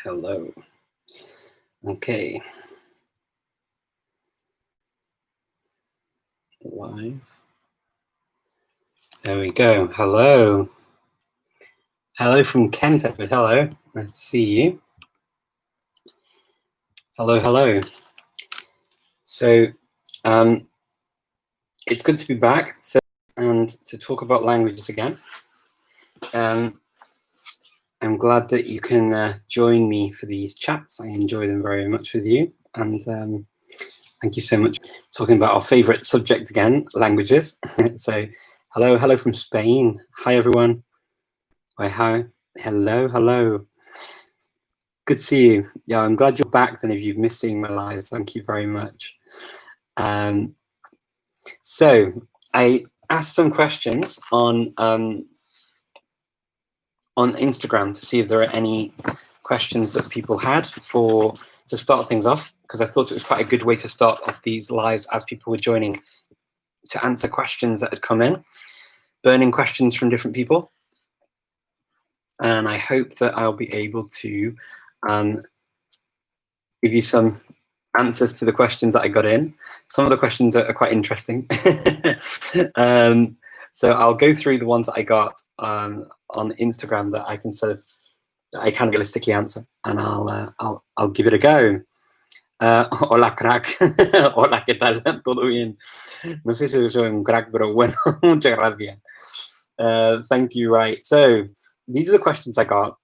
Hello. Okay. Live. There we go. Hello. Hello from Kent, Edward. Hello. Nice to see you. Hello, hello. So, it's good to be back and to talk about languages again. I'm glad that you can join me for these chats. I enjoy them very much with you. And thank you so much for talking about our favorite subject again, languages. So, hello from Spain. Hi, everyone. Hi. Hello, hello. Good to see you. Yeah, I'm glad you're back then if you've missed seeing my lives. Thank you very much. So I asked some questions on Instagram to see if there are any questions that people had to start things off, because I thought it was quite a good way to start off these lives as people were joining, to answer questions that had come in, burning questions from different people. And I hope that I'll be able to give you some answers to the questions that I got in. Some of the questions are quite interesting. So I'll go through the ones that I got on Instagram that I can realistically answer, and I'll give it a go. Hola, crack. Hola, ¿qué tal? ¿Todo bien? No sé si soy un crack, pero bueno, muchas gracias. Thank you, right. So these are the questions I got.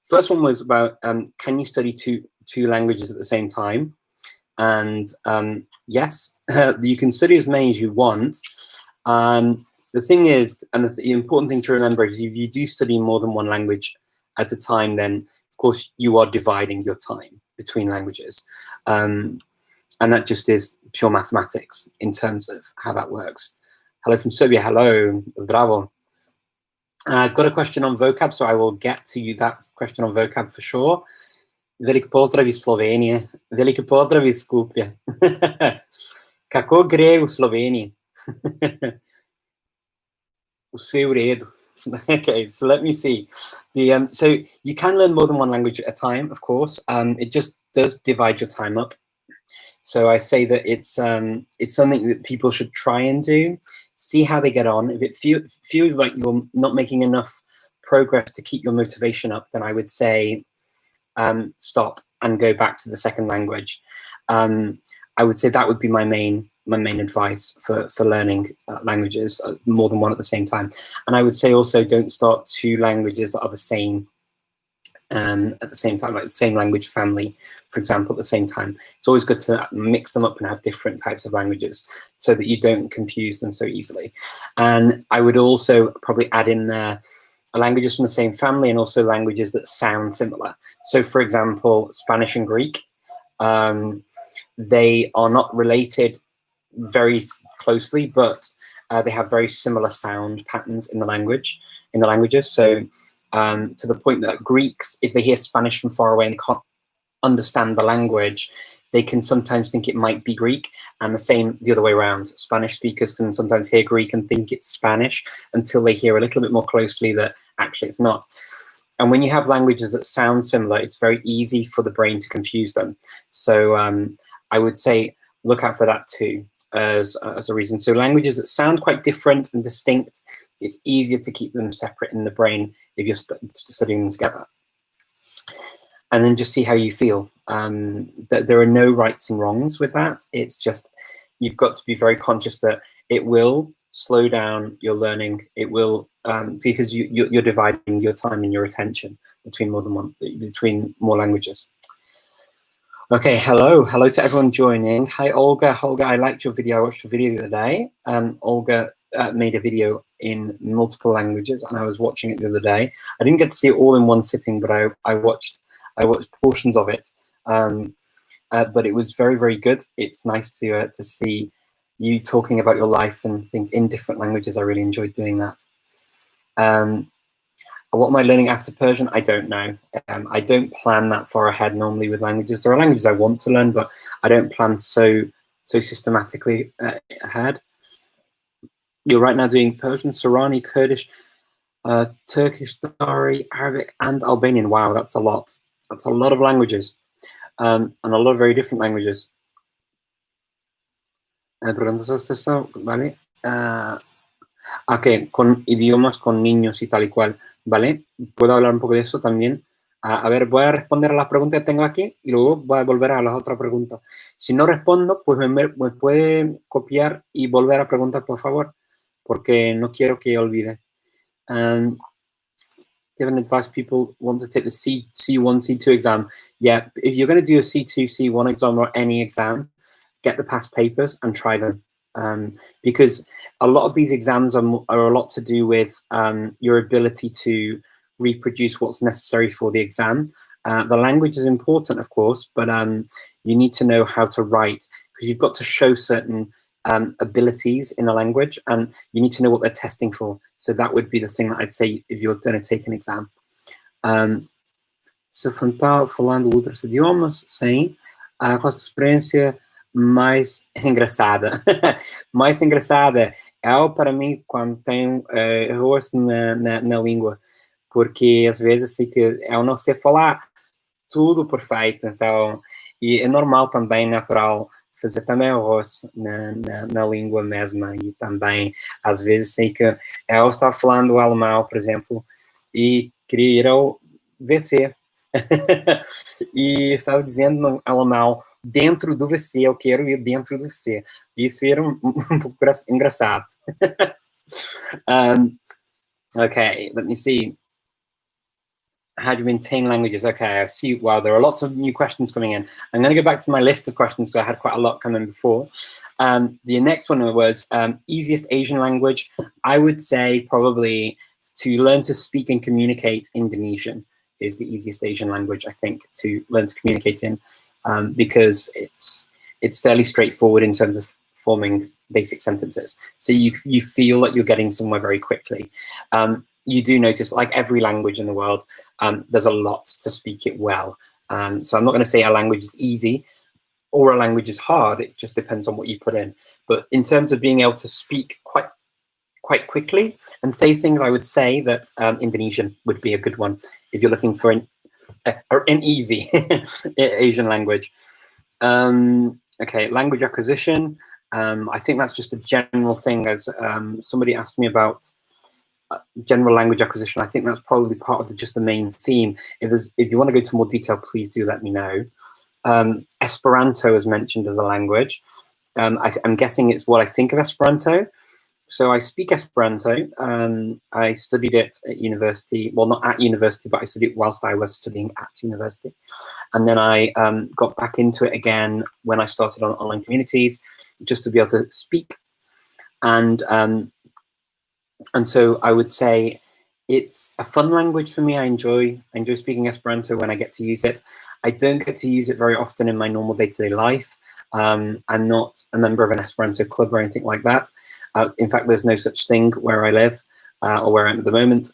First one was about, can you study two languages at the same time? And yes, you can study as many as you want. The thing is, and the important thing to remember is, if you do study more than one language at a time, then of course you are dividing your time between languages. And that just is pure mathematics in terms of how that works. Hello from Serbia. Hello. Zdravo. I've got a question on vocab, so I will get to you that question on vocab for sure. Veliki pozdrav iz Slovenije. Veliki pozdrav iz Skopje. Kako gre v Sloveniji? Vse v redu. Okay, so let me see. So you can learn more than one language at a time, of course. It just does divide your time up. So I say that it's something that people should try and do. See how they get on. If it feels like you're not making enough progress to keep your motivation up, then I would say stop and go back to the second language. I would say that would be my main advice for learning languages, more than one at the same time. And I would say also, don't start two languages that are the same at the same time, like the same language family, for example, at the same time. It's always good to mix them up and have different types of languages so that you don't confuse them so easily. And I would also probably add in there languages from the same family and also languages that sound similar. So for example, Spanish and Greek, they are not related very closely, but they have very similar sound patterns in the languages. So to the point that Greeks, if they hear Spanish from far away and can't understand the language, they can sometimes think it might be Greek, and the same the other way around. Spanish speakers can sometimes hear Greek and think it's Spanish until they hear a little bit more closely that actually it's not. And when you have languages that sound similar, it's very easy for the brain to confuse them. So I would say look out for that too as a reason. So languages that sound quite different and distinct, it's easier to keep them separate in the brain if you're studying them together. And then just see how you feel. There are no rights and wrongs with that. It's just, you've got to be very conscious that it will slow down your learning. It will, because you're dividing your time and your attention between more languages. Okay, hello to everyone joining. Hi, Olga. Olga, I liked your video. I watched your video the other day. Olga made a video in multiple languages, and I was watching it the other day. I didn't get to see it all in one sitting, but I watched portions of it. But it was very, very good. It's nice to see you talking about your life and things in different languages. I really enjoyed doing that. What am I learning after Persian? I don't know. I don't plan that far ahead normally with languages. There are languages I want to learn, but I don't plan so systematically ahead. You're right now doing Persian, Sorani, Kurdish. Turkish, Dari, Arabic, and Albanian. Wow, that's a lot. That's a lot of languages, and a lot of very different languages. ¿Vale? Ok, con idiomas, con niños y tal y cual, ¿vale? Puedo hablar un poco de eso también. A ver, voy a responder a las preguntas que tengo aquí y luego voy a volver a las otras preguntas. Si no respondo, pues me puede copiar y volver a preguntar, por favor, porque no quiero que olvide. Given advice, people want to take the C1, C2 exam. Yeah, if you're going to do a C2, C1 exam or any exam, get the past papers and try them. Because a lot of these exams are a lot to do with your ability to reproduce what's necessary for the exam. The language is important, of course, but you need to know how to write because you've got to show certain abilities in a language, and you need to know what they're testing for. So that would be the thing that I'd say if you're going to take an exam. Se falando outros idiomas, sim. Qual a sua experiência mais engraçada? Mais engraçada é para mim quando tenho erros na língua, porque às vezes sei que eu não sei falar tudo perfeito, então, e é normal também, natural, fazer também erros na língua mesma, e também, às vezes, sei que eu estava falando alemão, por exemplo, e queria ir ao WC, e estava dizendo no alemão, dentro do WC, eu quero ir dentro do WC. Isso era um pouco engraçado. Okay, let me see. How do you maintain languages? Okay, I see. Wow, there are lots of new questions coming in. I'm going to go back to my list of questions because I had quite a lot coming before. The next one was easiest Asian language. I would say probably to learn to speak and communicate Indonesian is the easiest Asian language, I think, to learn to communicate in, because it's fairly straightforward in terms of forming basic sentences. So you feel like you're getting somewhere very quickly. You do notice, like every language in the world, there's a lot to speak it well. So I'm not going to say a language is easy or a language is hard. It just depends on what you put in. But in terms of being able to speak quite quickly and say things, I would say that Indonesian would be a good one if you're looking for an easy Asian language. Okay, language acquisition. I think that's just a general thing. As somebody asked me about general language acquisition, I think that's probably part of just the main theme. If you want to go to more detail, please do let me know. Esperanto is mentioned as a language. I'm guessing it's what I think of Esperanto. So I speak Esperanto. I studied it at university. Well, not at university, but I studied it whilst I was studying at university. And then I got back into it again when I started on online communities, just to be able to speak. And so I would say it's a fun language for me. I enjoy speaking Esperanto when I get to use it. I don't get to use it very often in my normal day-to-day life. I'm not a member of an Esperanto club or anything like that. In fact, there's no such thing where I live or where I am at the moment.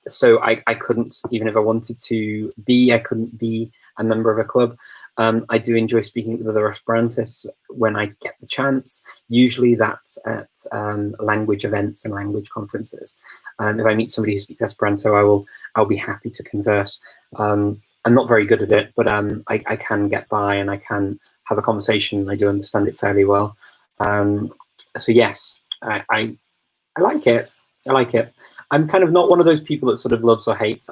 So I couldn't, even if I wanted to be, I couldn't be a member of a club. I do enjoy speaking with other Esperantists when I get the chance. Usually that's at language events and language conferences. If I meet somebody who speaks Esperanto, I'll be happy to converse. I'm not very good at it, but I can get by and I can have a conversation. I do understand it fairly well. So yes, I like it. I like it. I'm kind of not one of those people that sort of loves or hates.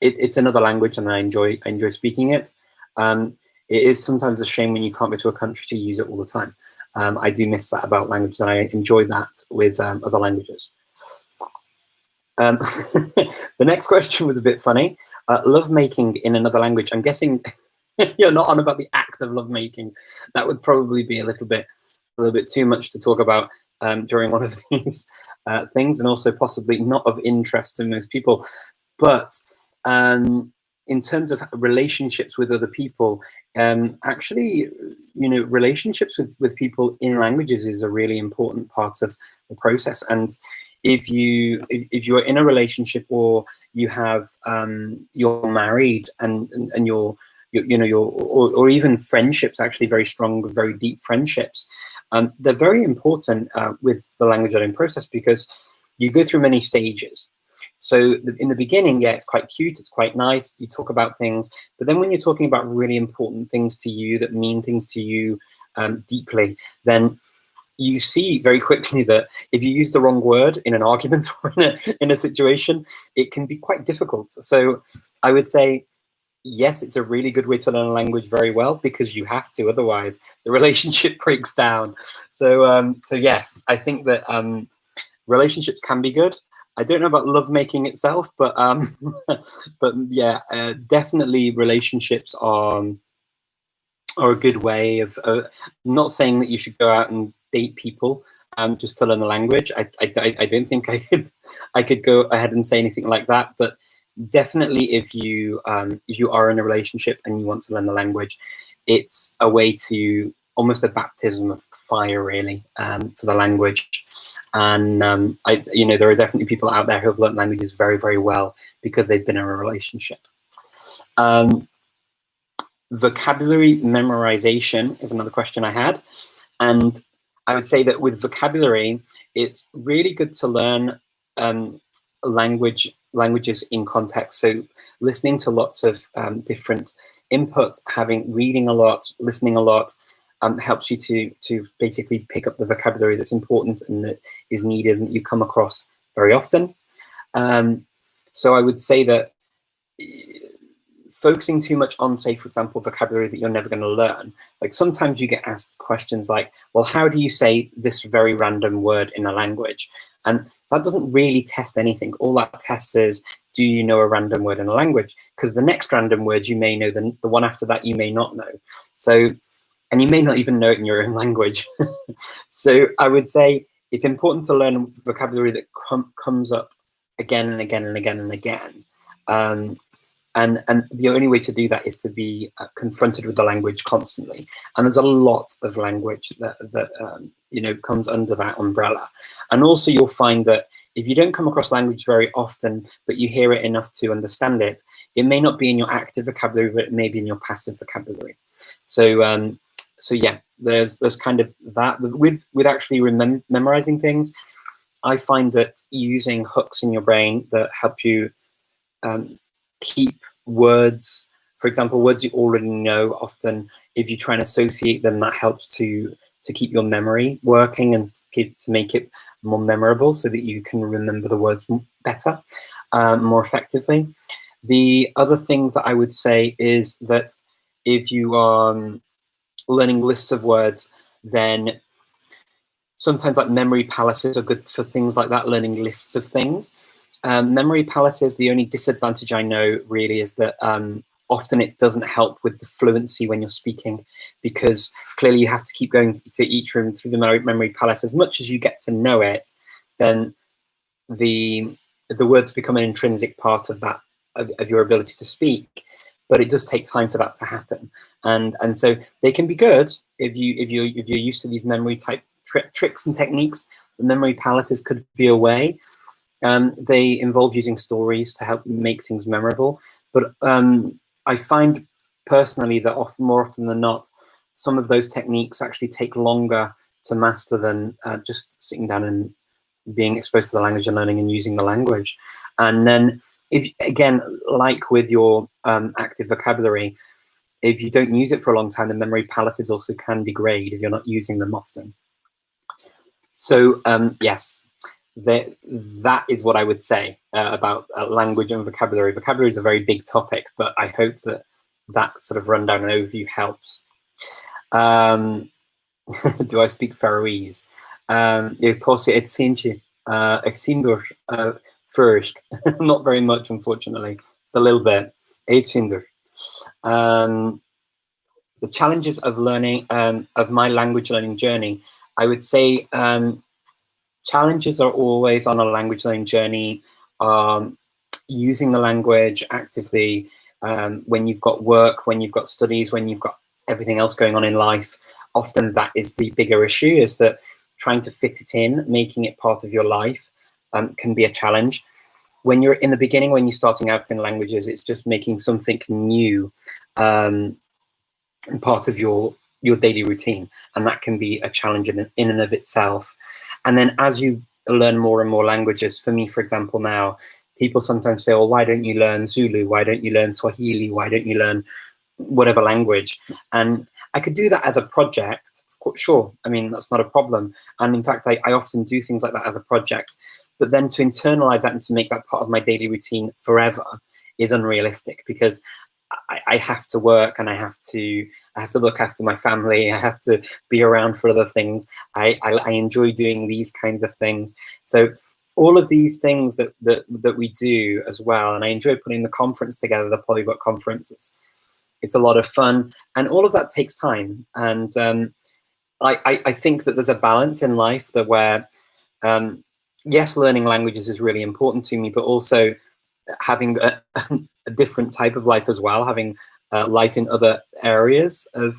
It's another language and I enjoy speaking it. It is sometimes a shame when you can't go to a country to use it all the time. I do miss that about languages, and I enjoy that with other languages. The next question was a bit funny. Love making in another language. I'm guessing you're not on about the act of love making. That would probably be a little bit too much to talk about during one of these things, and also possibly not of interest to most people. But in terms of relationships with other people, actually, relationships with people in languages is a really important part of the process. And if you are in a relationship or you have you're married and you're or even friendships, actually very strong, very deep friendships, they're very important with the language learning process, because you go through many stages. So in the beginning, yeah, it's quite cute, it's quite nice, you talk about things, but then when you're talking about really important things to you, that mean things to you deeply, then you see very quickly that if you use the wrong word in an argument or in a situation, it can be quite difficult. So I would say, yes, it's a really good way to learn a language very well, because you have to, otherwise the relationship breaks down. So so yes, I think that relationships can be good. I don't know about lovemaking itself, but but yeah, definitely relationships are a good way of. Not saying that you should go out and date people just to learn the language. I don't think I could go ahead and say anything like that. But definitely, if you are in a relationship and you want to learn the language, it's a way to almost a baptism of fire, really, for the language. And there are definitely people out there who have learned languages very, very well because they've been in a relationship. Vocabulary memorization is another question I had. And I would say that with vocabulary, it's really good to learn languages in context. So listening to lots of different inputs, reading a lot, listening a lot, helps you to basically pick up the vocabulary that's important and that is needed and that you come across very often. So I would say that focusing too much on, say, for example, vocabulary that you're never going to learn, like sometimes you get asked questions like, well, how do you say this very random word in a language? And that doesn't really test anything. All that tests is, do you know a random word in a language? Because the next random word you may know, the one after that you may not know. So, and you may not even know it in your own language. So I would say it's important to learn vocabulary that comes up again and again and again and again. And the only way to do that is to be confronted with the language constantly. And there's a lot of language that comes under that umbrella. And also you'll find that if you don't come across language very often, but you hear it enough to understand it, it may not be in your active vocabulary, but it may be in your passive vocabulary. So yeah, there's kind of that. With actually memorizing things, I find that using hooks in your brain that help you keep words, for example, words you already know, often if you try and associate them, that helps to keep your memory working and to make it more memorable so that you can remember the words better, more effectively. The other thing that I would say is that if you are learning lists of words, then sometimes like memory palaces are good for things like that, learning lists of things. Memory palaces, the only disadvantage I know really is that often it doesn't help with the fluency when you're speaking, because clearly you have to keep going to each room through the memory palace. As much as you get to know it, then the words become an intrinsic part of that, of your ability to speak. But it does take time for that to happen, and so they can be good if you're used to these memory type tricks and techniques. The memory palaces could be a way. They involve using stories to help make things memorable, but I find personally that more often than not, some of those techniques actually take longer to master than just sitting down and being exposed to the language and learning and using the language. And then, if again, like with your active vocabulary, if you don't use it for a long time, the memory palaces also can degrade if you're not using them often. So yes, that is what I would say about language and vocabulary. Vocabulary is a very big topic, but I hope that sort of rundown and overview helps. Do I speak Faroese? First, not very much, unfortunately. Just a little bit. The challenges of learning, of my language learning journey, I would say challenges are always on a language learning journey, using the language actively when you've got work, when you've got studies, when you've got everything else going on in life. Often that is the bigger issue, is that trying to fit it in, making it part of your life can be a challenge. When you're in the beginning, when you're starting out in languages, it's just making something new part of your daily routine, and that can be a challenge in and of itself. And then as you learn more and more languages. For me, for example, now, people sometimes say, "Oh, why don't you learn Zulu? Why don't you learn Swahili? Why don't you learn whatever language?" And I could do that as a project. Of course, sure. I mean, that's not a problem. And in fact, I often do things like that as a project. But then to internalize that and to make that part of my daily routine forever is unrealistic, because I have to work, and I have to look after my family. I have to be around for other things. I enjoy doing these kinds of things. So all of these things that we do as well, and I enjoy putting the conference together, the Polyglot conference. It's a lot of fun, and all of that takes time. And I think that there's a balance in life that where, yes, learning languages is really important to me, but also having a different type of life as well, having life in other areas of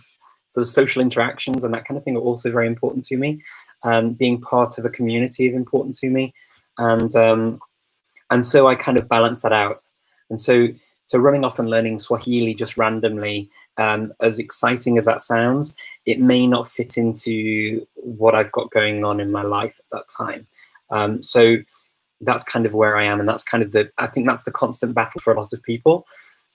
sort of social interactions and that kind of thing are also very important to me. Being part of a community is important to me, and so I kind of balance that out. And so running off and learning Swahili just randomly, as exciting as that sounds, it may not fit into what I've got going on in my life at that time. So that's kind of where I am, and that's kind of I think that's the constant battle for a lot of people.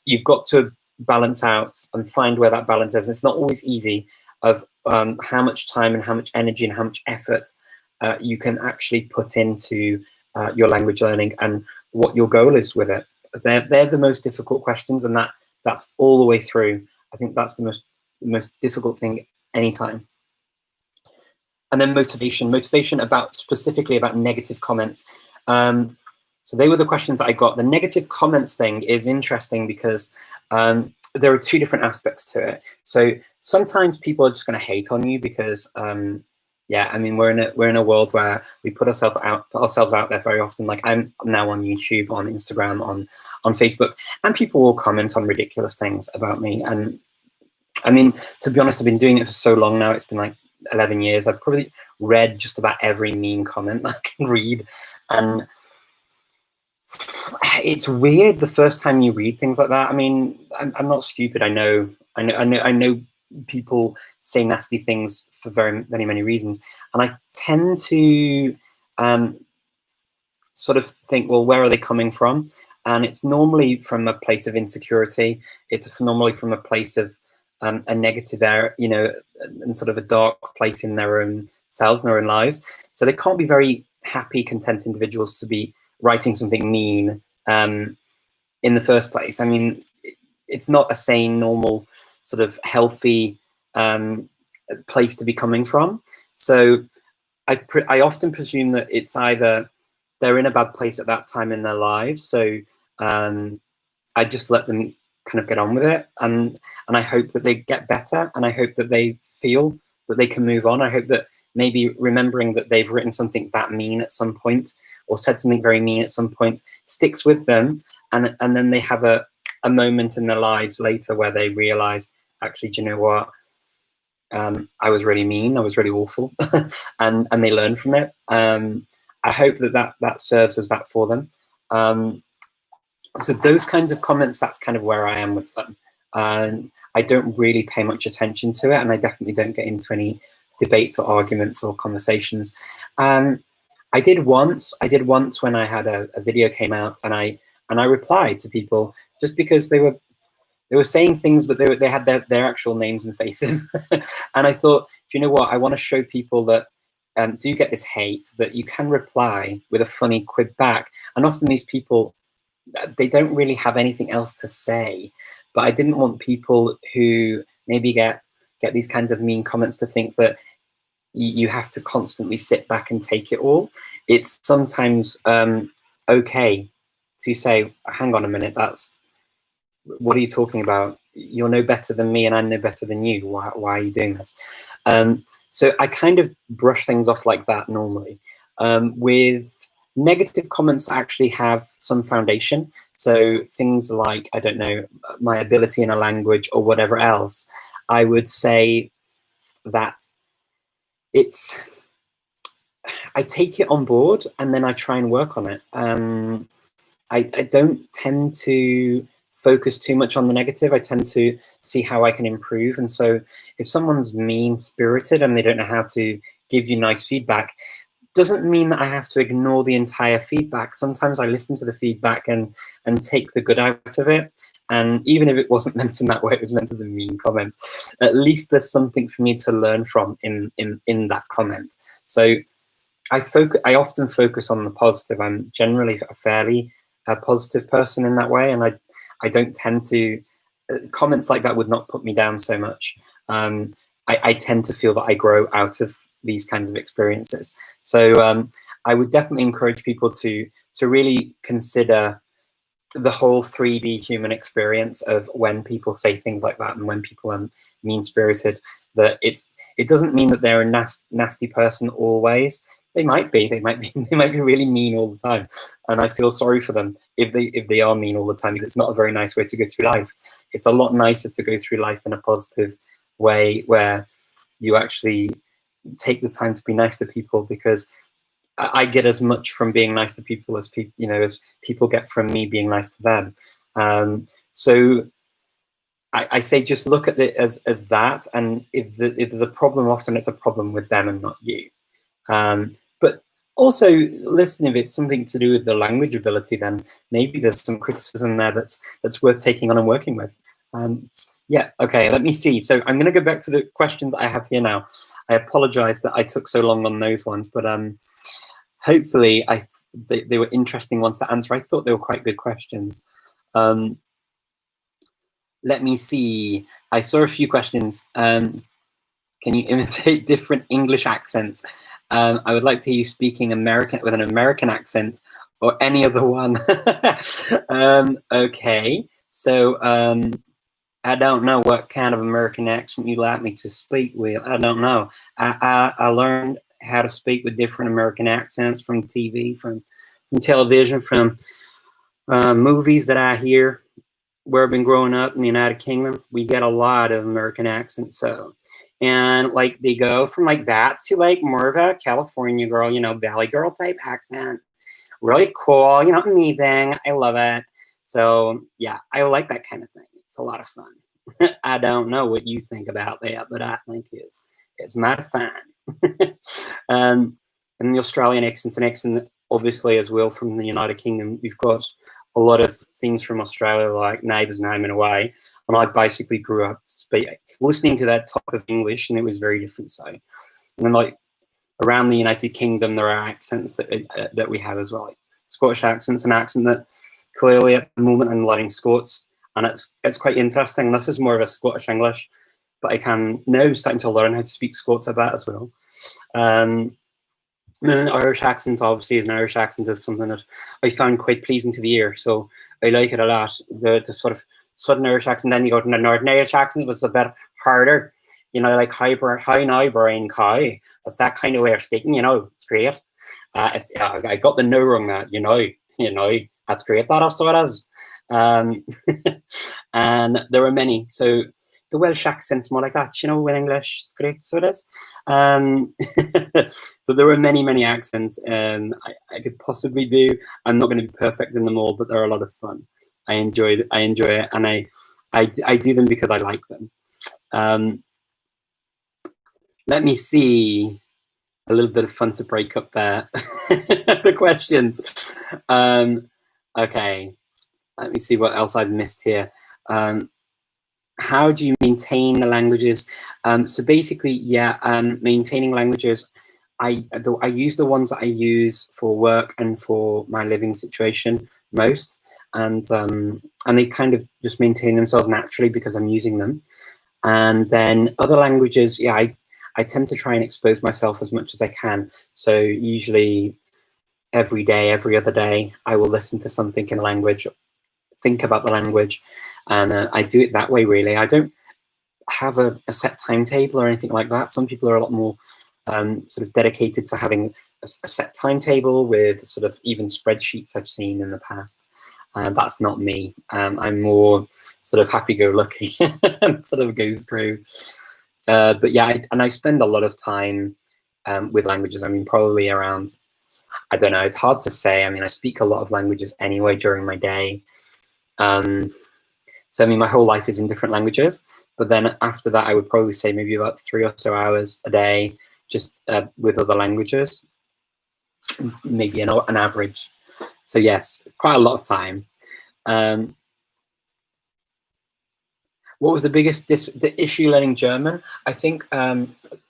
You've got to balance out and find where that balance is. It's not always easy of how much time and how much energy and how much effort you can actually put into your language learning and what your goal is with it. They're the most difficult questions, and that's all the way through. I think that's the most difficult thing anytime. And then motivation specifically about negative comments. So they were the questions that I got. The negative comments thing is interesting because there are two different aspects to it. So sometimes people are just going to hate on you because, yeah, I mean, we're in a world where we put ourselves out there very often. Like I'm now on YouTube, on Instagram, on Facebook, and people will comment on ridiculous things about me. And I mean, to be honest, I've been doing it for so long now. It's been like 11 years. I've probably read just about every mean comment I can read, and it's weird the first time you read things like that. I mean, I'm not stupid. I know people say nasty things for very many reasons, and I tend to sort of think, well, where are they coming from? And it's normally from a place of insecurity. It's normally from a place of a negative air, you know, and sort of a dark place in their own selves, in their own lives. So they can't be very happy, content individuals to be writing something mean in the first place. I mean, it's not a sane, normal, sort of healthy place to be coming from. So I often presume that it's either they're in a bad place at that time in their lives. So I just let them kind of get on with it, and I hope that they get better, and I hope that they feel that they can move on. I hope that maybe remembering that they've written something that mean at some point or said something very mean at some point sticks with them, and then they have a moment in their lives later where they realize, actually, do you know what, I was really mean, I was really awful, and they learn from it. I hope that serves as that for them. So those kinds of comments, that's kind of where I am with them. I don't really pay much attention to it, and I definitely don't get into any debates or arguments or conversations. I did once when I had a video came out, and I replied to people just because they were saying things, but they had their actual names and faces. And I thought, do you know what? I want to show people that do get this hate, that you can reply with a funny quip back. And often these people, they don't really have anything else to say. But I didn't want people who maybe get these kinds of mean comments to think that you have to constantly sit back and take it all. It's sometimes okay to say, hang on a minute, what are you talking about? You're no better than me and I'm no better than you. Why are you doing this? So I kind of brush things off like that normally. With negative comments actually have some foundation. So things like, I don't know, my ability in a language or whatever else, I would say that I take it on board and then I try and work on it. I don't tend to focus too much on the negative. I tend to see how I can improve. And so if someone's mean-spirited and they don't know how to give you nice feedback, doesn't mean that I have to ignore the entire feedback. Sometimes I listen to the feedback and take the good out of it. And even if it wasn't meant in that way, it was meant as a mean comment, at least there's something for me to learn from in that comment. So I often focus on the positive. I'm generally a fairly positive person in that way, and I don't tend to, comments like that would not put me down so much. I tend to feel that I grow out of these kinds of experiences. So I would definitely encourage people to really consider the whole 3D human experience of when people say things like that and when people are mean-spirited. That it doesn't mean that they're a nasty person always. They might be really mean all the time, and I feel sorry for them if they are mean all the time, because it's not a very nice way to go through life. It's a lot nicer to go through life in a positive way where you actually take the time to be nice to people, because I get as much from being nice to people as people get from me being nice to them. So I say just look at it as that, and if there's a problem, often it's a problem with them and not you. But also, listen, if it's something to do with the language ability, then maybe there's some criticism there that's worth taking on and working with. Yeah, okay, let me see. So I'm going to go back to the questions I have here now. I apologize that I took so long on those ones, but hopefully they were interesting ones to answer. I thought they were quite good questions. Let me see. I saw a few questions. Can you imitate different English accents? I would like to hear you speaking American with an American accent, or any other one. Okay, so I don't know what kind of American accent you'd like me to speak with. I don't know. I learned how to speak with different American accents from TV, from television, from movies that I hear. Where I've been growing up in the United Kingdom, we get a lot of American accents. So, and like they go from like that to like more of a California girl, Valley girl type accent. Really cool, amazing. I love it. So yeah, I like that kind of thing. It's a lot of fun. I don't know what you think about that, but I think it's mighty fun. And the Australian accent's an accent, obviously, as well, from the United Kingdom. We've got a lot of things from Australia, like Neighbours, Name and Away, and I basically grew up listening to that type of English, and it was very different. So, and then like around the United Kingdom, there are accents that we have as well. Like Scottish accent's an accent that clearly at the moment I'm learning Scots, and it's quite interesting. This is more of a Scottish English, but I can now starting to learn how to speak Scots a bit as well. And then an Irish accent, obviously, an Irish accent is something that I found quite pleasing to the ear, so I like it a lot. The sort of Southern Irish accent, then you go to the Northern Irish accent, was a bit harder, like hi now, Brian Cow. It's that kind of way of speaking, it's great. I got the no wrong that, that's great, that also it is. And there are many, so the Welsh accent's more like that, in English, it's great, so it is. So there are many, many accents I could possibly do. I'm not going to be perfect in them all, but they're a lot of fun. I enjoy it, and I do them because I like them. Let me see. A little bit of fun to break up there. The questions. Okay. Let me see what else I've missed here. How do you maintain the languages? So basically, yeah, maintaining languages. I use the ones that I use for work and for my living situation most, and they kind of just maintain themselves naturally because I'm using them. And then other languages, yeah, I tend to try and expose myself as much as I can. So usually every day, every other day, I will listen to something in a language, think about the language, and I do it that way, really. I don't have a set timetable or anything like that. Some people are a lot more sort of dedicated to having a set timetable with sort of even spreadsheets I've seen in the past. That's not me. I'm more sort of happy-go-lucky and sort of go through. But yeah, I spend a lot of time with languages. I mean, probably around, I don't know, it's hard to say. I mean, I speak a lot of languages anyway during my day. So, I mean, my whole life is in different languages. But then after that, I would probably say maybe about 3 or so hours a day just with other languages. maybe an average. So yes, quite a lot of time. What was the biggest the issue learning German? I think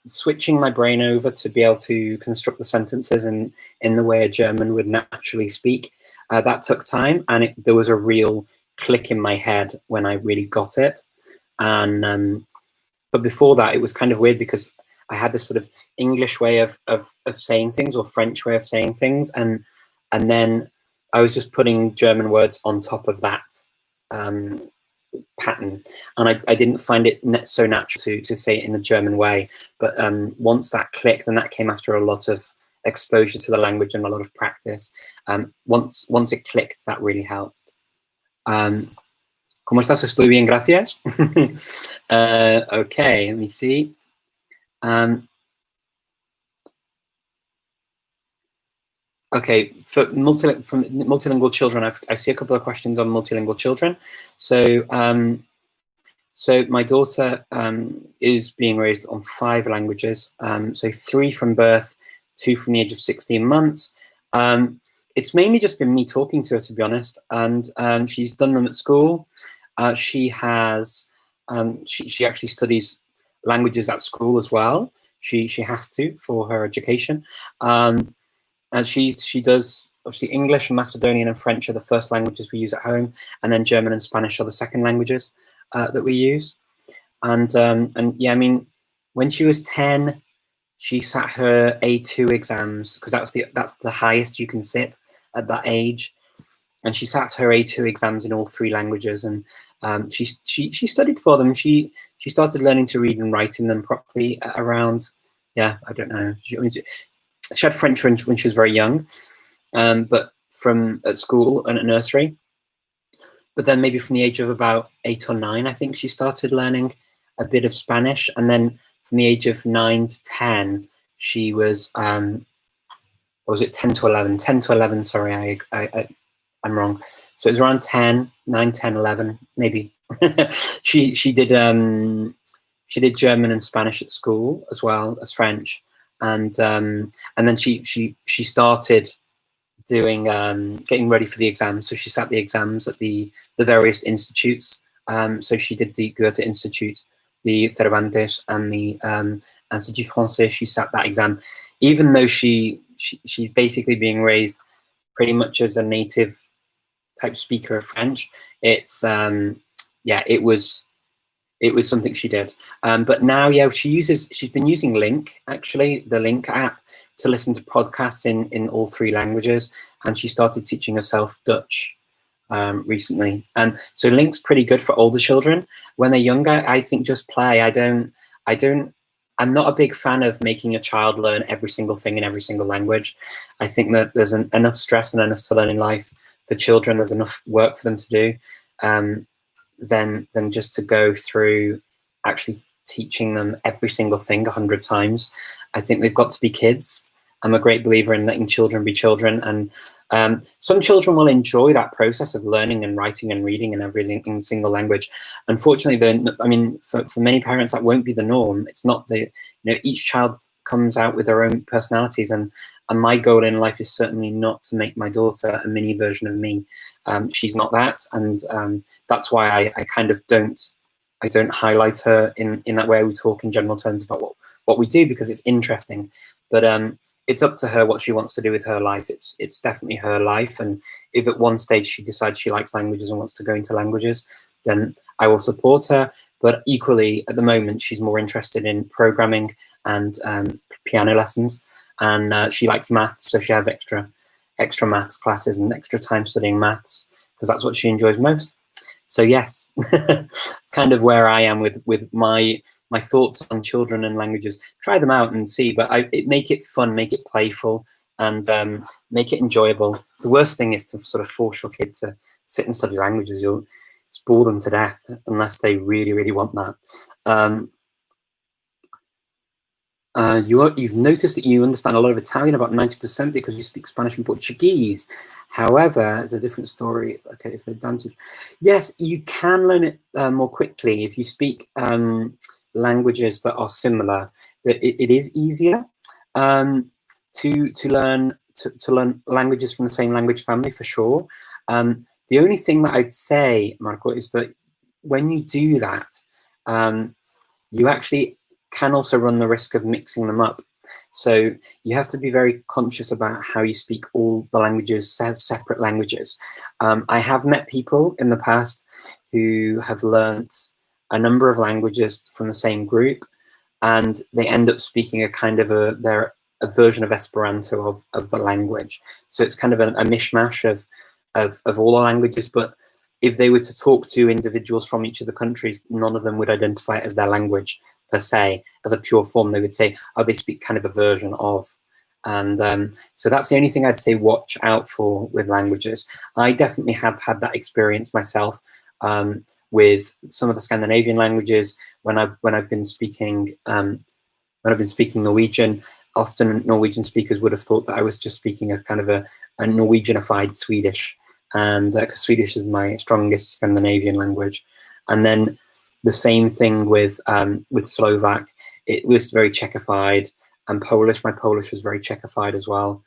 switching my brain over to be able to construct the sentences in the way a German would naturally speak, that took time, and there was a real click in my head when I really got it. And but before that, it was kind of weird because I had this sort of English way of saying things, or French way of saying things, and then I was just putting German words on top of that pattern, and I didn't find it so natural to say it in the German way. But once that clicked, and that came after a lot of exposure to the language and a lot of practice, once it clicked, that really helped. ¿Cómo estás? Estoy bien, gracias. Okay, let me see. Okay, from multilingual children, I see a couple of questions on multilingual children. So, so my daughter is being raised on 5 languages. So 3 from birth, 2 from the age of 16 months. It's mainly just been me talking to her, to be honest, and she's done them at school. She has, she actually studies languages at school as well. She has to for her education. And she does, obviously, English and Macedonian and French are the first languages we use at home, and then German and Spanish are the second languages that we use. And yeah, I mean, when she was 10, she sat her A2 exams, because that's the highest you can sit at that age. And she sat her A2 exams in all 3 languages, and she studied for them. She started learning to read and write in them properly around, yeah, I don't know. She had French when she was very young, but at school and at nursery. But then maybe from the age of about 8 or 9, I think she started learning a bit of Spanish. And then from the age of 9 to 10, she was, or was it 10 to 11? 10 to 11, sorry, I'm wrong. So it was around 9, 10, 11, maybe. She did German and Spanish at school as well as French. And then she started doing getting ready for the exams. So she sat the exams at the various institutes. So she did the Goethe Institute, the Cervantes, and the Institut Français. She sat that exam, even though she's basically being raised pretty much as a native type speaker of French. It's yeah, it was something she did. But now, yeah, she's been using Link, actually, the Link app, to listen to podcasts in all 3 languages. And she started teaching herself Dutch recently. And so Link's pretty good for older children. When they're younger, I think just play. I'm not a big fan of making a child learn every single thing in every single language. I think that there's enough stress and enough to learn in life for children. There's enough work for them to do. Than just to go through actually teaching them every single thing 100 times. I think they've got to be kids. I'm a great believer in letting children be children, and some children will enjoy that process of learning and writing and reading and everything in single language. Unfortunately, I mean, for many parents, that won't be the norm. It's not each child comes out with their own personalities, and my goal in life is certainly not to make my daughter a mini version of me. She's not that, and that's why I kind of don't highlight her in that way. We talk in general terms about what we do because it's interesting, but it's up to her what she wants to do with her life. It's definitely her life, and if at one stage she decides she likes languages and wants to go into languages, then I will support her. But equally, at the moment, she's more interested in programming and piano lessons, and she likes maths, so she has extra maths classes and extra time studying maths because that's what she enjoys most. So yes, it's kind of where I am with my thoughts on children and languages. Try them out and see, but make it fun, make it playful, and make it enjoyable. The worst thing is to sort of force your kid to sit and study languages. You'll just bore them to death unless they really, really want that. You've noticed that you understand a lot of Italian, about 90%, because you speak Spanish and Portuguese. However, it's a different story. Okay, if they're done to, yes, you can learn it more quickly if you speak languages that are similar. It is easier to learn to learn languages from the same language family, for sure. The only thing that I'd say, Marco, is that when you do that, you actually can also run the risk of mixing them up. So you have to be very conscious about how you speak all the languages as separate languages. I have met people in the past who have learnt a number of languages from the same group, and they end up speaking a kind of a version of Esperanto of the language. So it's kind of a mishmash of all the languages, but if they were to talk to individuals from each of the countries, none of them would identify it as their language per se, as a pure form. They would say, oh, they speak kind of a version of. And so that's the only thing I'd say watch out for with languages. I definitely have had that experience myself with some of the Scandinavian languages. When I've been speaking Norwegian, often Norwegian speakers would have thought that I was just speaking a kind of a Norwegianified Swedish, and because Swedish is my strongest Scandinavian language. And then the same thing with Slovak. It was very Czechified, and Polish. My Polish was very Czechified as well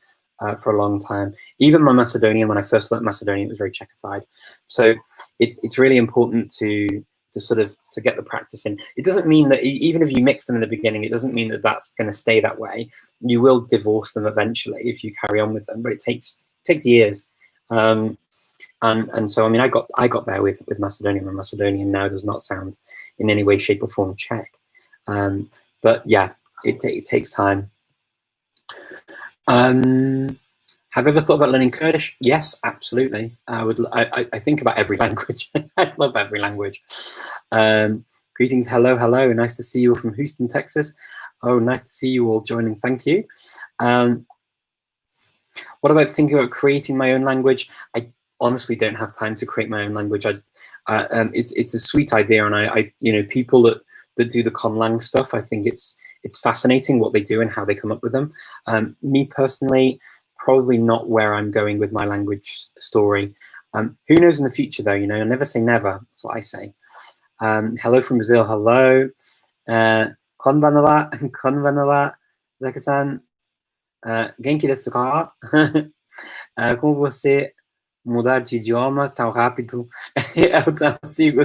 for a long time. Even my Macedonian, when I first learnt Macedonian, it was very Czechified. So it's really important to get the practice in. It doesn't mean that even if you mix them in the beginning, it doesn't mean that that's going to stay that way. You will divorce them eventually if you carry on with them, but it takes years. And so, I mean, I got there with Macedonian. My Macedonian now does not sound in any way, shape, or form Czech. But yeah, it takes time. Have you ever thought about learning Kurdish? Yes, absolutely. I think about every language. I love every language. Greetings, hello. Nice to see you all from Houston, Texas. Oh, nice to see you all joining. Thank you. What about thinking about creating my own language? I honestly don't have time to create my own language. It's a sweet idea, and I people that do the conlang stuff, I think it's fascinating what they do and how they come up with them. Me personally, probably not where I'm going with my language story. Who knows in the future, though? Never say never. That's what I say. Hello from Brazil. Hello. Konbanwa, Zaka-san. Genki desu ka? Como você mudar de idioma tão rápido? Eu consigo.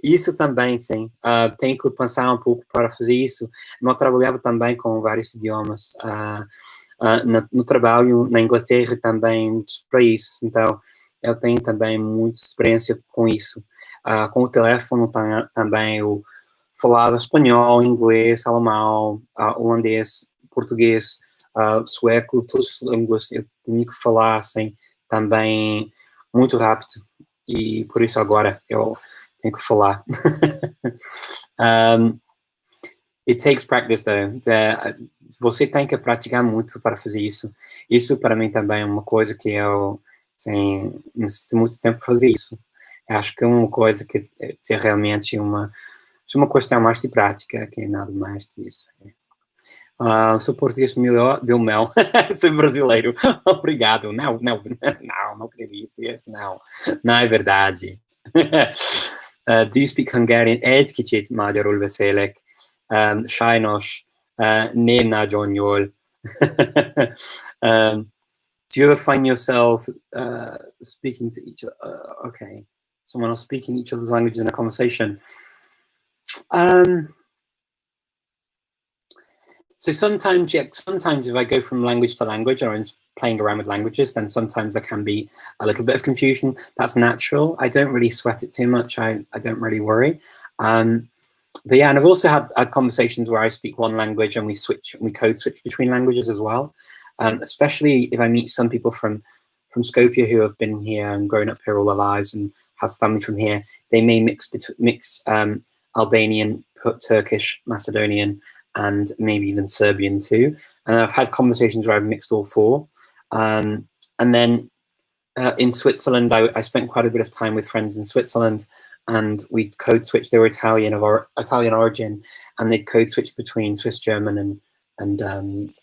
Isso também, sim. Tenho que pensar um pouco para fazer isso. Eu trabalhava também com vários idiomas. No trabalho na Inglaterra também, muitos países. Então, eu tenho também muita experiência com isso. Com o telefone também eu falava espanhol, inglês, alemão, holandês, português, sueco, todas as línguas eu tinha que falar assim, também muito rápido, e por isso agora eu tenho que falar. It takes practice, though. Você tem que praticar muito para fazer isso. Isso para mim também é uma coisa que eu necessito muito tempo para fazer isso. Eu acho que é uma coisa que é realmente uma questão mais de prática, que é nada mais disso. Sou português melhor, deu mel. Sou brasileiro. Obrigado. Não acredito isso. Não é verdade. Do you speak Hungarian? Egy kicsit magyarul beszélek. Sajnos nem nagyon jól. Do you ever find yourself speaking to each other? Okay. Someone else speaking each other's languages in a conversation. So sometimes if I go from language to language, or I'm playing around with languages, then sometimes there can be a little bit of confusion. That's natural. I don't really sweat it too much. I don't really worry. But yeah, and I've also had conversations where I speak one language and we code switch between languages as well. Especially if I meet some people from Skopje who have been here and grown up here all their lives and have family from here. They may mix Albanian, Turkish, Macedonian, and maybe even Serbian too. And I've had conversations where I've mixed all four. And then in Switzerland, I spent quite a bit of time with friends in Switzerland, and we'd code switch. They were Italian origin, and they'd code switch between Swiss German and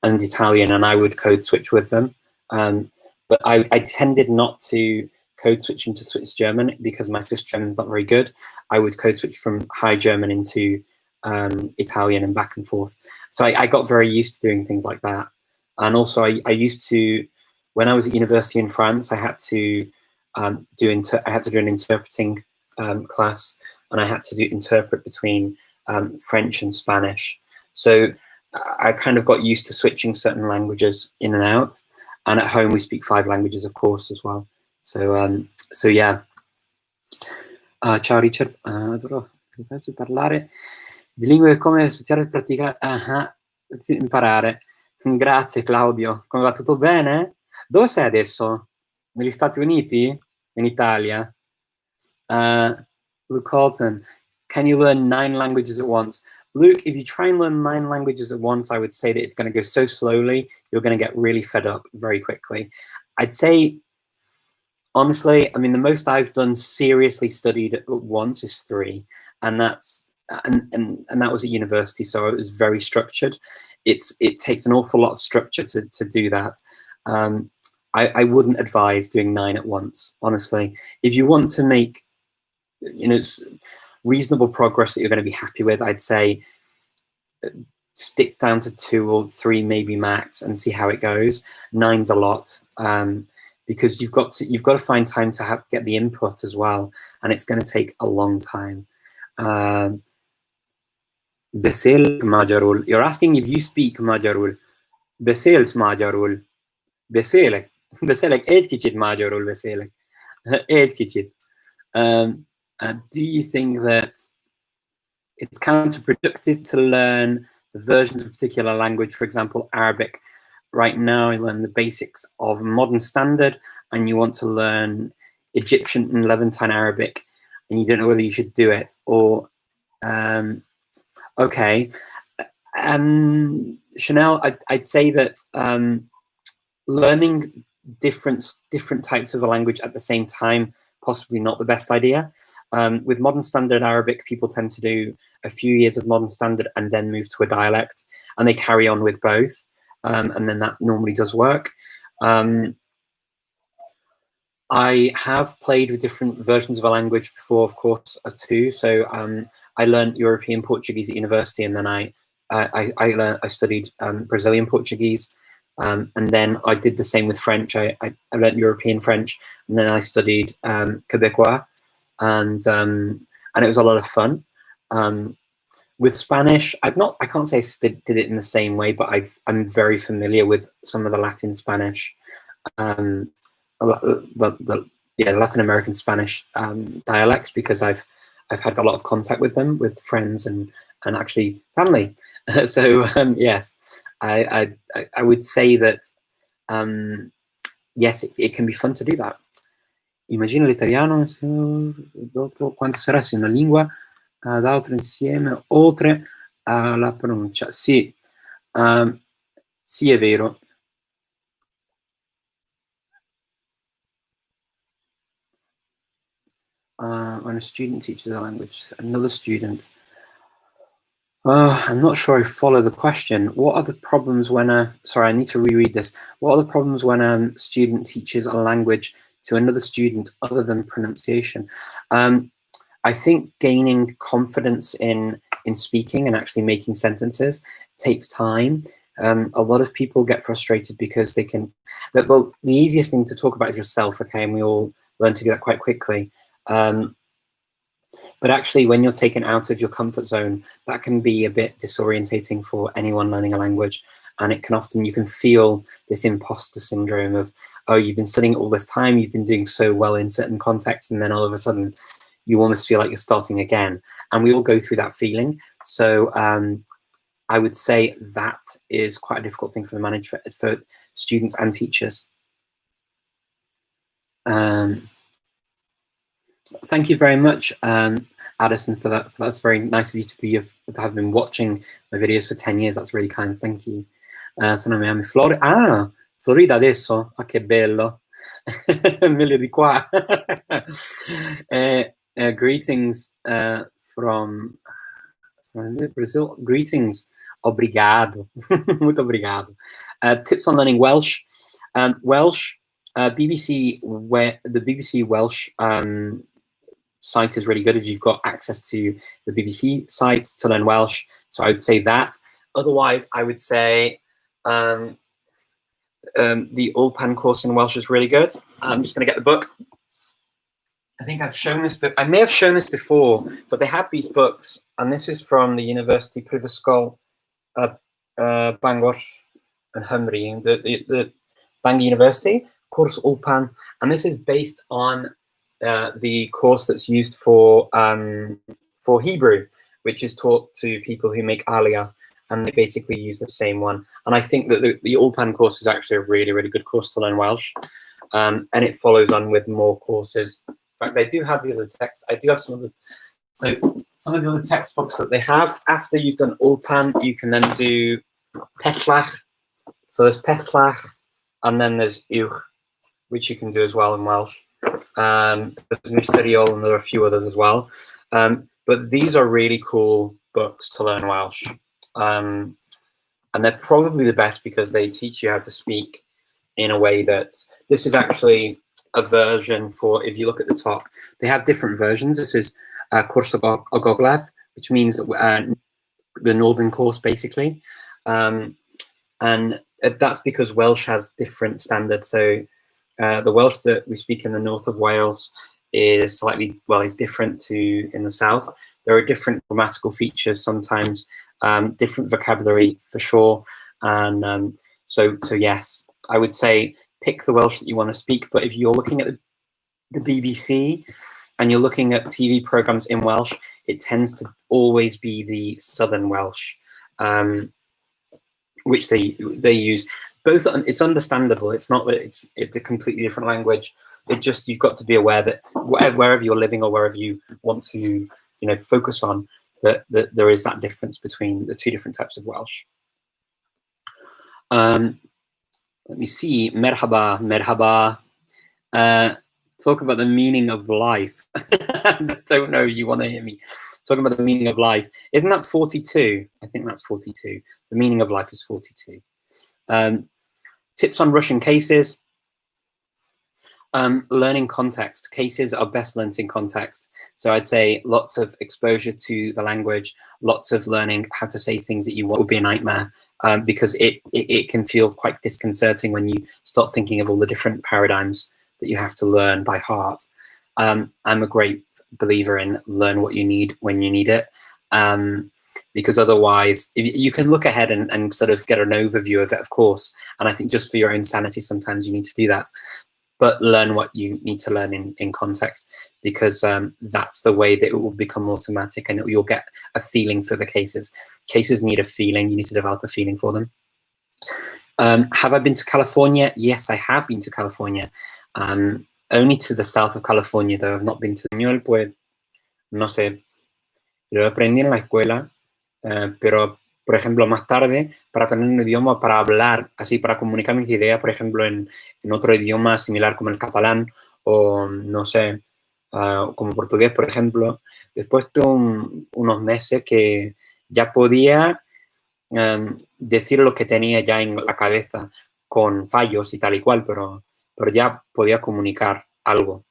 Italian, and I would code switch with them. But I tended not to code switch into Swiss German because my Swiss German is not very good. I would code switch from High German into Italian and back and forth. So I got very used to doing things like that. And also, I used to, when I was at university in France, I had to do an interpreting class, and I had to interpret between French and Spanish. So I kind of got used to switching certain languages in and out. And at home, we speak 5 languages, of course, as well. So yeah. Ciao Richard, adoro parlare di lingue come studiare e praticare, imparare. Grazie Claudio, come va? Tutto bene? Dove sei adesso? Negli Stati Uniti? In Italia? Luke Colton, can you learn 9 languages at once? Luke, if you try and learn 9 languages at once, I would say that it's going to go so slowly, you're going to get really fed up very quickly. I'd say, honestly, I mean, the most I've done seriously studied at once is 3, and that's and that was at university, so it was very structured. It takes an awful lot of structure to do that. I wouldn't advise doing 9 at once, honestly. If you want to make, reasonable progress that you're going to be happy with, I'd say stick down to 2 or 3 maybe max and see how it goes. 9's a lot. Because you've got to find time to get the input as well, and it's going to take a long time. Beszélek magyarul. You're asking if you speak magyarul. Beszélsz magyarul. Beszélek egy kicsit magyarul beszélek. Egy kicsit. Do you think that it's counterproductive to learn the versions of a particular language, for example, Arabic? Right now, I learn the basics of Modern Standard, and you want to learn Egyptian and Levantine Arabic, and you don't know whether you should do it. Or, okay. Chanel, I'd say that learning different types of a language at the same time, possibly not the best idea. With Modern Standard Arabic, people tend to do a few years of Modern Standard and then move to a dialect, and they carry on with both. And then that normally does work. I have played with different versions of a language before, of course, too. So I learned European Portuguese at university, and then I studied Brazilian Portuguese, and then I did the same with French. I learned European French, and then I studied Quebecois, and it was a lot of fun. With Spanish, I can't say I did it in the same way, but I'm very familiar with some of the Latin Spanish, the Latin American Spanish dialects, because I've had a lot of contact with them, with friends and actually family. So yes, I would say that yes, it can be fun to do that. Immagino l'italiano dopo quanto sarà se una lingua d'altro insieme oltre alla pronuncia. Sì, sì, è vero. When a student teaches a language, another student. I'm not sure I follow the question. What are the problems when sorry, I need to reread this. What are the problems when a student teaches a language to another student other than pronunciation? I think gaining confidence in speaking and actually making sentences takes time. A lot of people get frustrated because they can, well, the easiest thing to talk about is yourself, okay, and we all learn to do that quite quickly. But actually, when you're taken out of your comfort zone, that can be a bit disorientating for anyone learning a language. And it can often, you can feel this imposter syndrome of, oh, you've been studying it all this time, you've been doing so well in certain contexts, and then all of a sudden, you almost feel like you're starting again. And we all go through that feeling. So I would say that is quite a difficult thing for the manage for students and teachers. Thank you very much, Addison, for that. That's very nice of you to have been watching my videos for 10 years. That's really kind. Thank you. Sono Miami, Florida. Ah, Florida adesso. Ah, che bello. Meglio di qua. Greetings from Brazil. Greetings. Obrigado. Muito obrigado. Tips on learning Welsh. Welsh. BBC, where the BBC Welsh site is really good if you've got access to the BBC site to learn Welsh. So I would say that. Otherwise, I would say The Ulpan course in Welsh is really good. I'm just going to get the book. I think I've shown this, but I may have shown this before, but they have these books, and this is from the University Prifysgol Bangor and Hymru, the Bangor University course Ulpan, and this is based on the course that's used for Hebrew, which is taught to people who make Aliyah, and they basically use the same one. And I think that the Ulpan course is actually a really, really good course to learn Welsh, and it follows on with more courses. In fact, they do have the other texts. I do have some of the other textbooks that they have. After you've done Ulpan, you can then do Pechlach. So there's Pechlach, and then there's Uwch, which you can do as well in Welsh. There's Mysteriol, and there are a few others as well. But these are really cool books to learn Welsh. And they're probably the best because they teach you how to speak in a way that this is actually a version for, if you look at the top, they have different versions. This is Cwrs o Gogledd, which means the northern course, basically. And that's because Welsh has different standards. So the Welsh that we speak in the north of Wales is slightly, well, is different to in the south. There are different grammatical features sometimes, different vocabulary for sure. And so yes, I would say pick the Welsh that you want to speak. But if you're looking at the BBC and you're looking at TV programs in Welsh, it tends to always be the Southern Welsh, which they use. Both, it's understandable. It's not that it's a completely different language. It just, you've got to be aware that wherever you're living or wherever you want to, focus on, that there is that difference between the two different types of Welsh. Let me see. Merhaba, merhaba. Talk about the meaning of life. I don't know if you want to hear me talking about the meaning of life. Isn't that 42? I think that's 42. The meaning of life is 42. Tips on Russian cases. Learning context. Cases are best learnt in context. So I'd say lots of exposure to the language, lots of learning how to say things that you want would be a nightmare, because it can feel quite disconcerting when you start thinking of all the different paradigms that you have to learn by heart. I'm a great believer in learn what you need when you need it, because otherwise you can look ahead and sort of get an overview of it, of course. And I think just for your own sanity, sometimes you need to do that. But learn what you need to learn in context, because that's the way that it will become automatic and you'll get a feeling for the cases. Cases need a feeling. You need to develop a feeling for them. Have I been to California? Yes, I have been to California. Only to the south of California, though. I've not been to español, pues, no sé. Lo aprendí en la escuela, pero, por ejemplo, más tarde, para aprender un idioma, para hablar, así, para comunicar mis ideas, por ejemplo, en otro idioma similar como el catalán, o, no sé, como portugués, por ejemplo, después de unos meses que ya podía decir lo que tenía ya en la cabeza, con fallos y tal y cual, pero ya podía comunicar algo.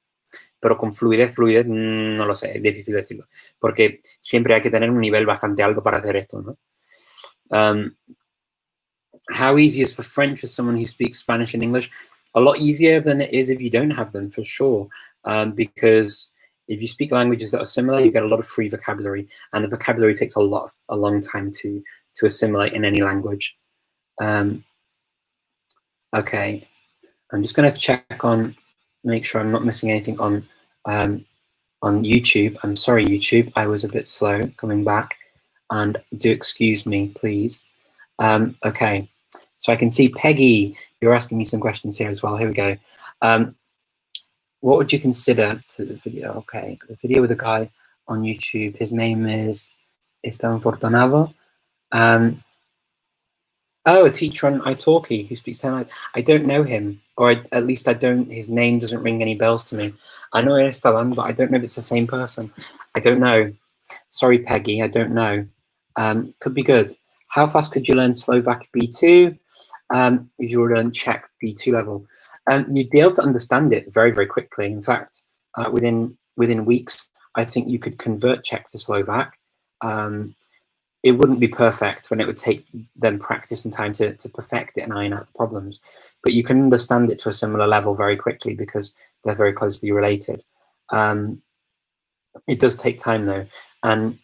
Pero con fluidez, no lo sé, es difícil decirlo, porque siempre hay que tener un nivel bastante alto para hacer esto, ¿no? How easy is for French for someone who speaks Spanish and English? A lot easier than it is if you don't have them, for sure, because if you speak languages that are similar, you get a lot of free vocabulary, and the vocabulary takes a long time to assimilate in any language. Okay. I'm just going to check on, make sure I'm not missing anything on YouTube. I'm sorry, YouTube. I was a bit slow coming back, and do excuse me, please. Okay, so I can see Peggy. You're asking me some questions here as well. Here we go. What would you consider to the video? Okay, the video with a guy on YouTube. His name is Esteban Fortunado. Oh, a teacher on italki who speaks 10 languages. I don't know him, or at least I don't, his name doesn't ring any bells to me. I know Esteban, but I don't know if it's the same person. I don't know. Sorry, Peggy, I don't know. Could be good. How fast could you learn Slovak B2 if you were to learn Czech B2 level? You'd be able to understand it very, very quickly. In fact, within weeks, I think you could convert Czech to Slovak. it wouldn't be perfect, when it would take them practice and time to perfect it and iron out the problems. But you can understand it to a similar level very quickly because they're very closely related. It does take time though, and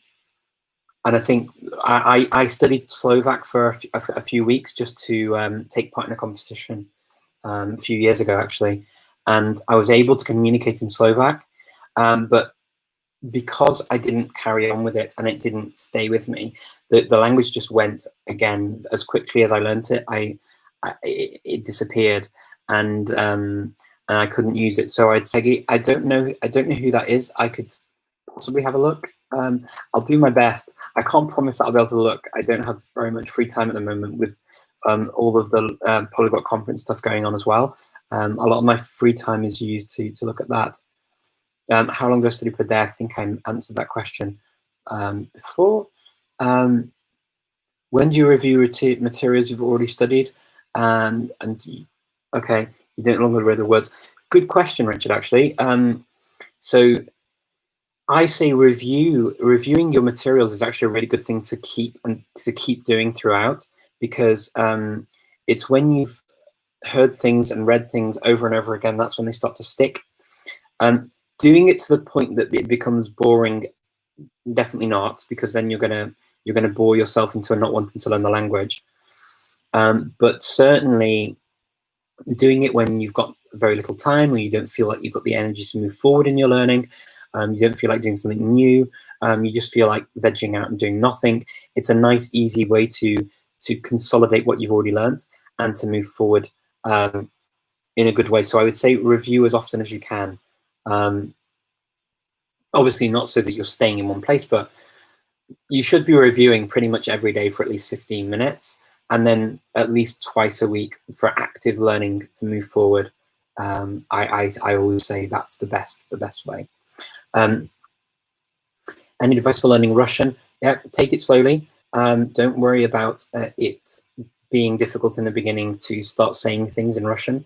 I think I studied Slovak for a few weeks just to take part in a competition a few years ago actually, and I was able to communicate in Slovak, but because I didn't carry on with it and it didn't stay with me, the language just went again as quickly as I learnt it. It disappeared, and I couldn't use it. So I'd say I don't know who that is. I could possibly have a look. I'll do my best. I can't promise that I'll be able to look. I don't have very much free time at the moment with all of the Polyglot conference stuff going on as well. A lot of my free time is used to look at that. How long do I study per day? I think I answered that question before. When do you review materials you've already studied? Okay, you don't longer read the words. Good question, Richard, actually. So I say reviewing your materials is actually a really good thing to keep doing throughout, because it's when you've heard things and read things over and over again, that's when they start to stick. Doing it to the point that it becomes boring, definitely not, because then you're gonna bore yourself into not wanting to learn the language. But certainly doing it when you've got very little time, or you don't feel like you've got the energy to move forward in your learning, you don't feel like doing something new, you just feel like vegging out and doing nothing. It's a nice, easy way to consolidate what you've already learned and to move forward in a good way. So I would say review as often as you can. Obviously not so that you're staying in one place, but you should be reviewing pretty much every day for at least 15 minutes, and then at least twice a week for active learning to move forward. I always say that's the best way. Any advice for learning Russian? Yeah, take it slowly. Don't worry about it being difficult in the beginning to start saying things in Russian.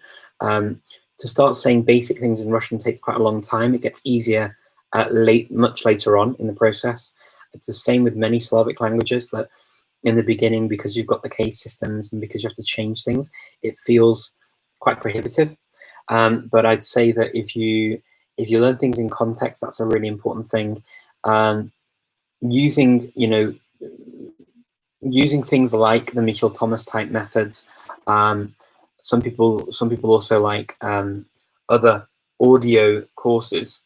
To start saying basic things in Russian takes quite a long time. It gets easier much later on in the process. It's the same with many Slavic languages, that in the beginning, because you've got the case systems and because you have to change things, it feels quite prohibitive. But I'd say that if you learn things in context, that's a really important thing. Using things like the Michael Thomas type methods. Some people also like other audio courses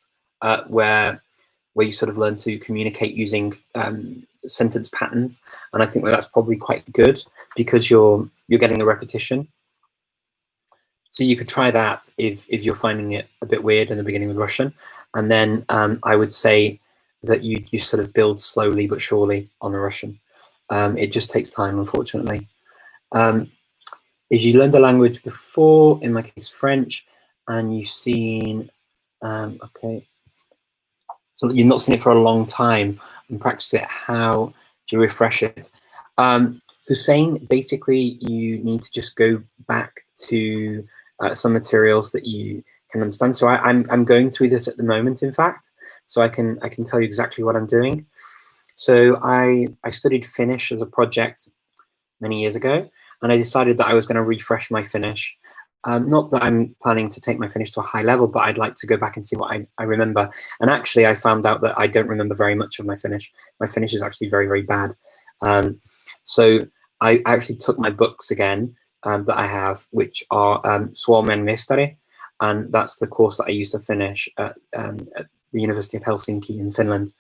where you sort of learn to communicate using sentence patterns, and I think that's probably quite good because you're getting a repetition. So you could try that if you're finding it a bit weird in the beginning with Russian, and then I would say that you sort of build slowly but surely on the Russian. It just takes time, unfortunately. If you learned the language before, in my case French, and you've seen, okay, so you've not seen it for a long time and practice it, how do you refresh it? Hussein, basically you need to just go back to some materials that you can understand. So I'm going through this at the moment, in fact, so I can tell you exactly what I'm doing. So I studied Finnish as a project many years ago, and I decided that I was going to refresh my Finnish. Not that I'm planning to take my Finnish to a high level, but I'd like to go back and see what I remember. And actually, I found out that I don't remember very much of my Finnish. My Finnish is actually very, very bad. So I actually took my books again that I have, which are Suomen Mestari, and that's the course that I used to finish at the University of Helsinki in Finland.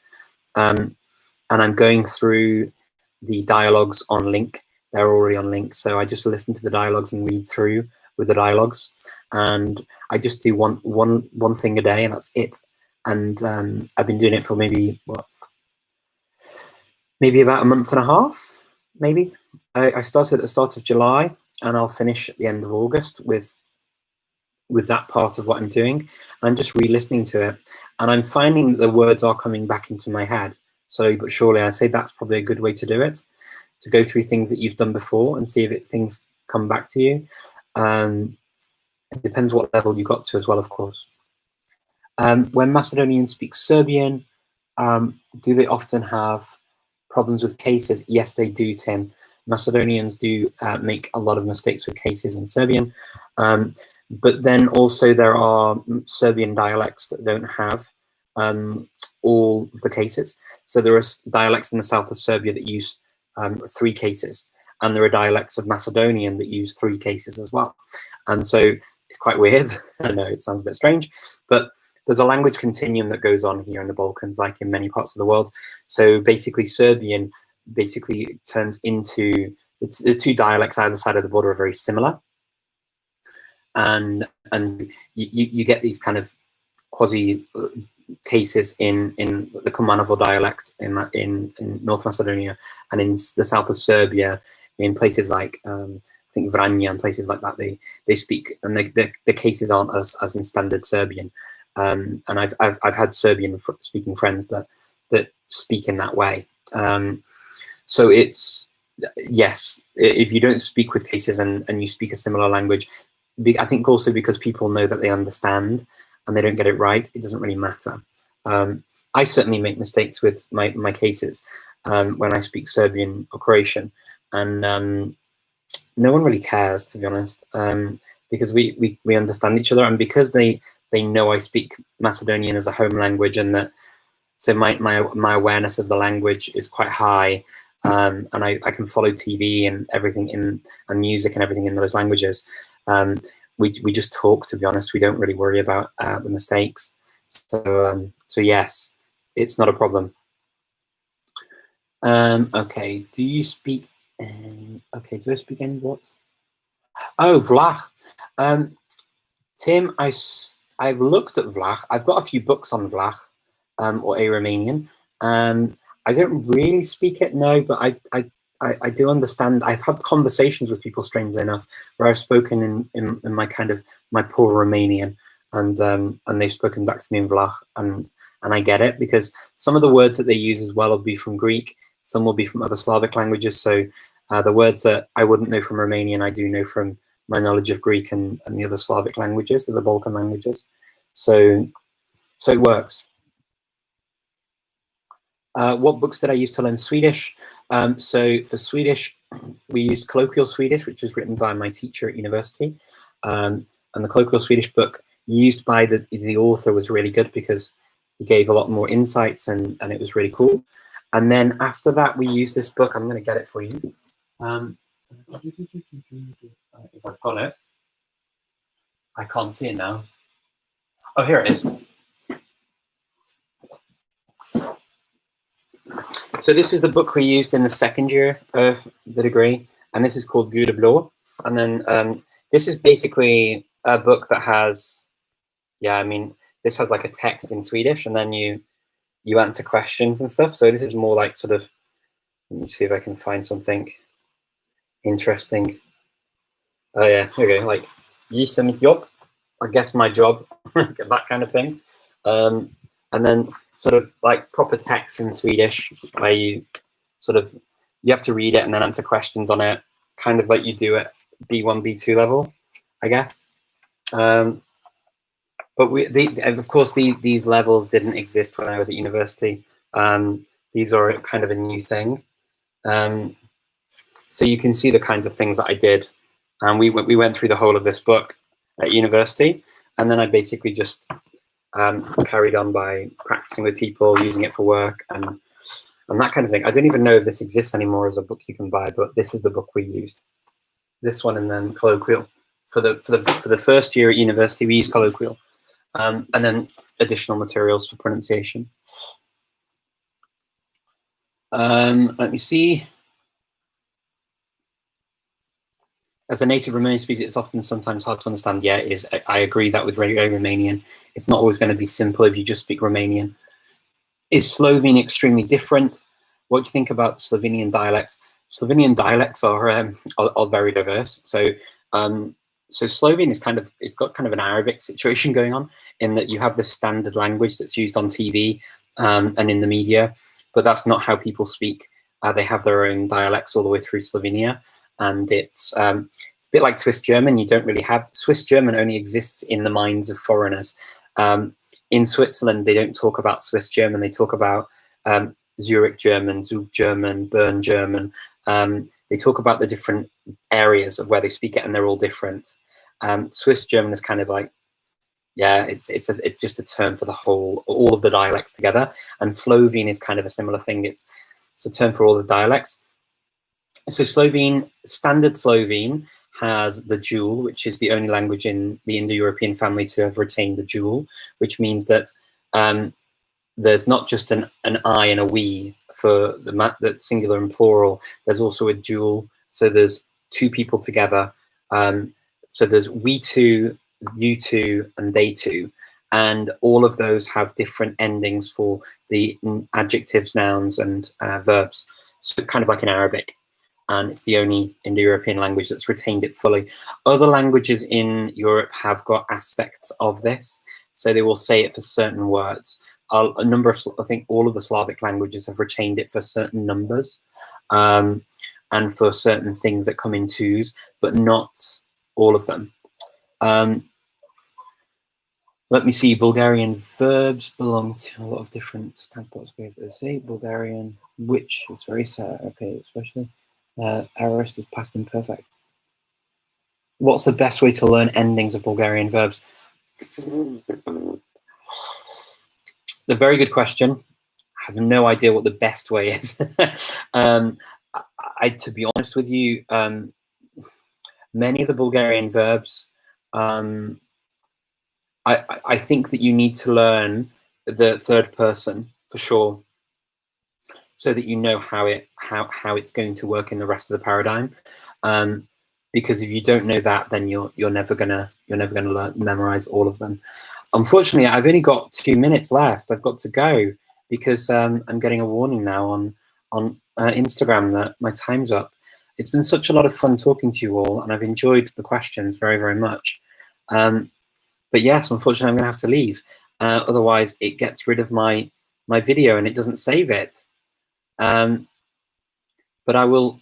And I'm going through the dialogues on Link. They're already on Link, so I just listen to the dialogues and read through with the dialogues, and I just do one thing a day, and that's it. And I've been doing it for maybe about a month and a half. Maybe I started at the start of July, and I'll finish at the end of August with that part of what I'm doing. I'm just re-listening to it, and I'm finding that the words are coming back into my head slowly but surely. I say that's probably a good way to do it, to go through things that you've done before and see if things come back to you. It depends what level you got to as well, of course. When Macedonians speak Serbian, do they often have problems with cases? Yes, they do, Tim. Macedonians do make a lot of mistakes with cases in Serbian. But then also there are Serbian dialects that don't have all of the cases. So there are dialects in the south of Serbia that use 3 cases, and there are dialects of Macedonian that use 3 cases as well. And so it's quite weird. I know it sounds a bit strange, but there's a language continuum that goes on here in the Balkans, like in many parts of the world. So basically Serbian basically turns into, the 2 dialects either side of the border are very similar. And you get these kind of quasi cases in the Kumanovo dialect in North Macedonia, and in the south of Serbia, in places like I think Vranja and places like that. They speak, and the cases aren't as in standard Serbian. And I've had Serbian speaking friends that speak in that way. So it's, yes, if you don't speak with cases and you speak a similar language, I think also because people know that they understand and they don't get it right, it doesn't really matter. I certainly make mistakes with my cases when I speak Serbian or Croatian, and no one really cares, to be honest, because we understand each other, and because they know I speak Macedonian as a home language, and that so my awareness of the language is quite high, and I can follow TV and everything and music and everything in those languages. We just talk, to be honest. We don't really worry about the mistakes. So yes, it's not a problem. Okay, do you speak? Okay, do I speak any what? Oh, Vlach. Tim, I've looked at Vlach. I've got a few books on Vlach, or a Romanian. I don't really speak it, no, but I do understand. I've had conversations with people, strangely enough, where I've spoken in my kind of my poor Romanian, and they've spoken back to me in Vlach, and I get it, because some of the words that they use as well will be from Greek, some will be from other Slavic languages. So the words that I wouldn't know from Romanian, I do know from my knowledge of Greek and the other Slavic languages, the Balkan languages. So it works. What books did I use to learn Swedish? So for Swedish, we used Colloquial Swedish, which was written by my teacher at university. And the Colloquial Swedish book used by the author was really good because he gave a lot more insights, and it was really cool. And then after that, we used this book. I'm going to get it for you. If I've got it. I can't see it now. Oh, here it is. So this is the book we used in the second year of the degree, and this is called Gula Blå. And then this is basically a book that has, yeah, I mean, this has like a text in Swedish, and then you answer questions and stuff. So this is more like sort of, let me see if I can find something interesting. Oh yeah, okay, like gissa mitt jobb, I guess my job, that kind of thing. And then sort of like proper text in Swedish, where you have to read it and then answer questions on it, kind of like you do at B1, B2 level, I guess. But of course, these levels didn't exist when I was at university. These are kind of a new thing. So you can see the kinds of things that I did. And we went through the whole of this book at university, and then I basically just carried on by practicing with people, using it for work, and that kind of thing. I don't even know if this exists anymore as a book you can buy, but this is the book we used. This one, and then Colloquial. For the first year at university, we used Colloquial, and then additional materials for pronunciation. Let me see. As a native Romanian speaker, it's often sometimes hard to understand. Yeah, it is. I agree that with Romanian, it's not always going to be simple if you just speak Romanian. Is Slovene extremely different? What do you think about Slovenian dialects? Slovenian dialects are very diverse. So Slovene is it's got kind of an Arabic situation going on, in that you have the standard language that's used on TV and in the media, but that's not how people speak. They have their own dialects all the way through Slovenia. And it's a bit like Swiss German. You don't really have Swiss German, only exists in the minds of foreigners. In Switzerland, they don't talk about Swiss German. They talk about Zurich German, Zug German, Bern German. They talk about the different areas of where they speak it, and they're all different. Swiss German is kind of like, yeah, it's just a term for the whole, all of the dialects together. And Slovene is kind of a similar thing. It's a term for all the dialects. So Slovene, standard Slovene has the dual, which is the only language in the Indo-European family to have retained the dual, which means that there's not just an I and a we for the singular and plural. There's also a dual, so there's two people together. So there's we two, you two, and they two, and all of those have different endings for the adjectives, nouns, and verbs. So kind of like in Arabic. And it's the only Indo-European language that's retained it fully. Other languages in Europe have got aspects of this, so they will say it for certain words. A number of, I think all of the Slavic languages have retained it for certain numbers and for certain things that come in twos, but not all of them. Let me see, Bulgarian verbs belong to a lot of different counterparts. Say Bulgarian, which is very sad, okay, especially. Aorist is past imperfect. What's the best way to learn endings of Bulgarian verbs? A very good question. I have no idea what the best way is. To be honest with you, many of the Bulgarian verbs, I think that you need to learn the third person for sure, so that you know how it's going to work in the rest of the paradigm. Because if you don't know that, then you're never gonna memorize all of them. Unfortunately, I've only got 2 minutes left. I've got to go because I'm getting a warning now on Instagram that my time's up. It's been such a lot of fun talking to you all, and I've enjoyed the questions very, very much. But yes, unfortunately, I'm gonna have to leave. Otherwise, it gets rid of my video and it doesn't save it. But I will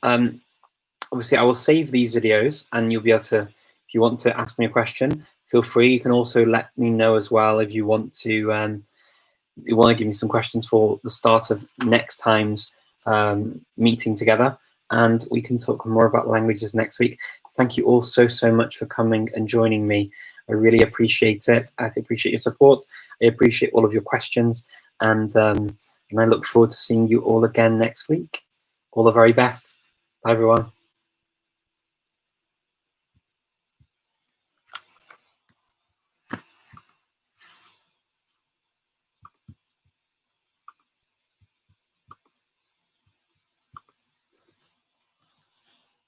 obviously I will save these videos, and you'll be able to, if you want to ask me a question, feel free. You can also let me know as well if you want to give me some questions for the start of next time's meeting together, and we can talk more about languages next week. Thank you all so much for coming and joining me. I really appreciate it. I appreciate your support. I appreciate all of your questions, and I look forward to seeing you all again next week. All the very best. Bye, everyone.